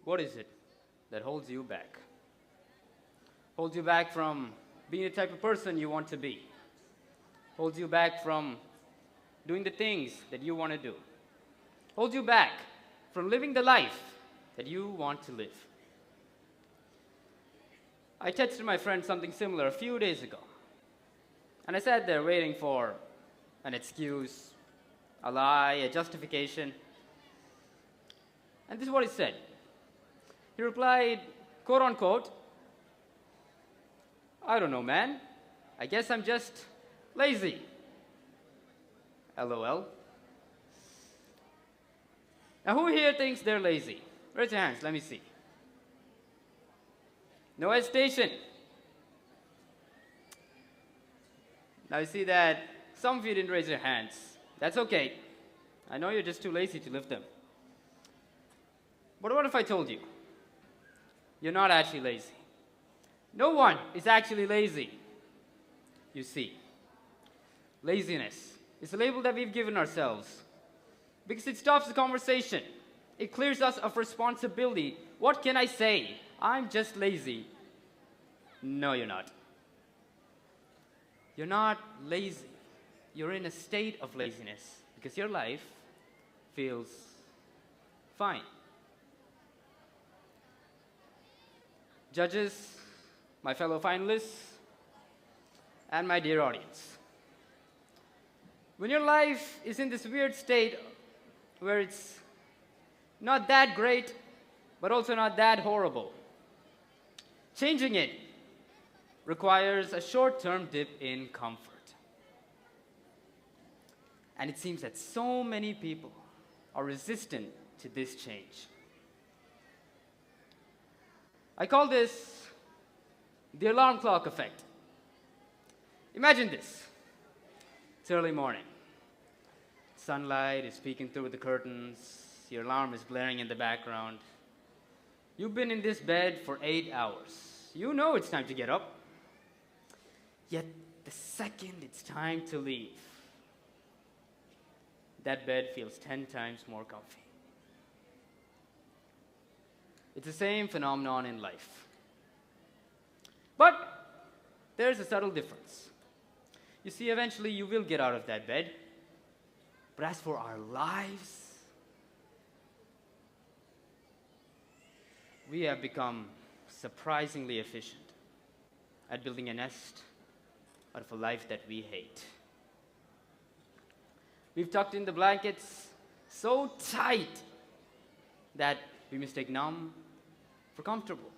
What is it that holds you back? Holds you back from being the type of person you want to be. Holds you back from doing the things that you want to do. Holds you back from living the life that you want to live. I texted my friend something similar a few days ago. And I sat there waiting for an excuse, a lie, a justification. And this is what he said. He replied, quote unquote, "I don't know, man. I guess I'm just lazy." LOL. Now, who here thinks they're lazy? Raise your hands, let me see. No hesitation. Now, you see that some of you didn't raise your hands. That's okay. I know you're just too lazy to lift them. But what if I told you you're not actually lazy? No one is actually lazy. You see, laziness is a label that we've given ourselves because it stops the conversation. It clears us of responsibility. What can I say? I'm just lazy. No, you're not. You're not lazy. You're in a state of laziness because your life feels fine. Judges, my fellow finalists, and my dear audience. When your life is in this weird state where it's not that great, but also not that horrible, changing it requires a short-term dip in comfort. And it seems that so many people are resistant to this change. I call this the alarm clock effect. Imagine this. It's early morning. Sunlight is peeking through the curtains. Your alarm is blaring in the background. You've been in this bed for 8 hours. You know it's time to get up. Yet the second it's time to leave, that bed feels 10 times more comfy. It's the same phenomenon in life. But there's a subtle difference. You see, eventually you will get out of that bed. But as for our lives, we have become surprisingly efficient at building a nest out of a life that we hate. We've tucked in the blankets so tight that we mistake numb for comfortable.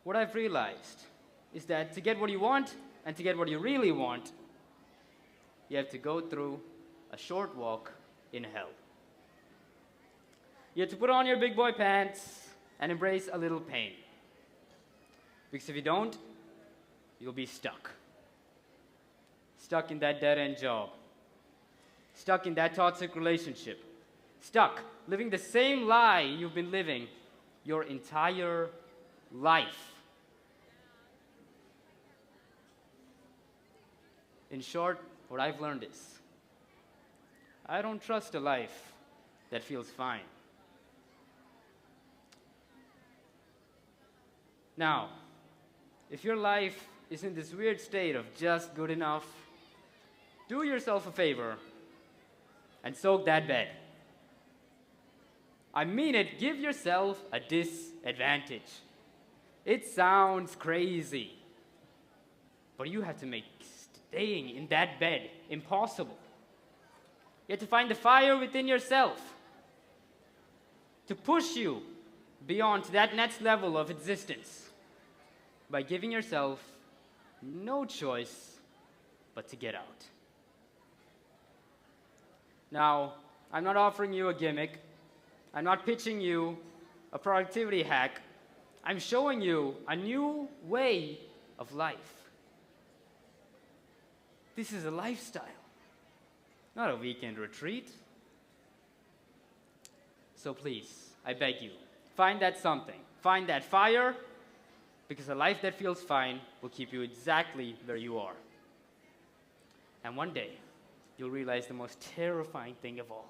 What I've realized is that to get what you want and to get what you really want, you have to go through a short walk in hell. You have to put on your big boy pants and embrace a little pain. Because if you don't, you'll be stuck. Stuck in that dead-end job. Stuck in that toxic relationship. Stuck living the same lie you've been living your entire life. In short, what I've learned is, I don't trust a life that feels fine. Now, if your life is in this weird state of just good enough, do yourself a favor and soak that bed. I mean it, give yourself a disadvantage. It sounds crazy, but you have to make staying in that bed impossible. You have to find the fire within yourself to push you beyond that next level of existence by giving yourself no choice but to get out. Now, I'm not offering you a gimmick. I'm not pitching you a productivity hack. I'm showing you a new way of life. This is a lifestyle, not a weekend retreat. So please, I beg you, find that something. Find that fire, because a life that feels fine will keep you exactly where you are. And one day, you'll realize the most terrifying thing of all.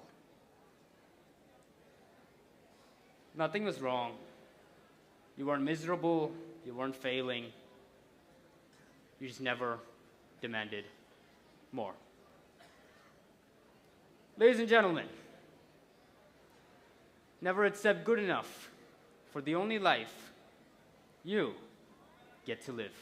Nothing was wrong. You weren't miserable. You weren't failing. You just never demanded more. Ladies and gentlemen, never accept good enough for the only life you get to live.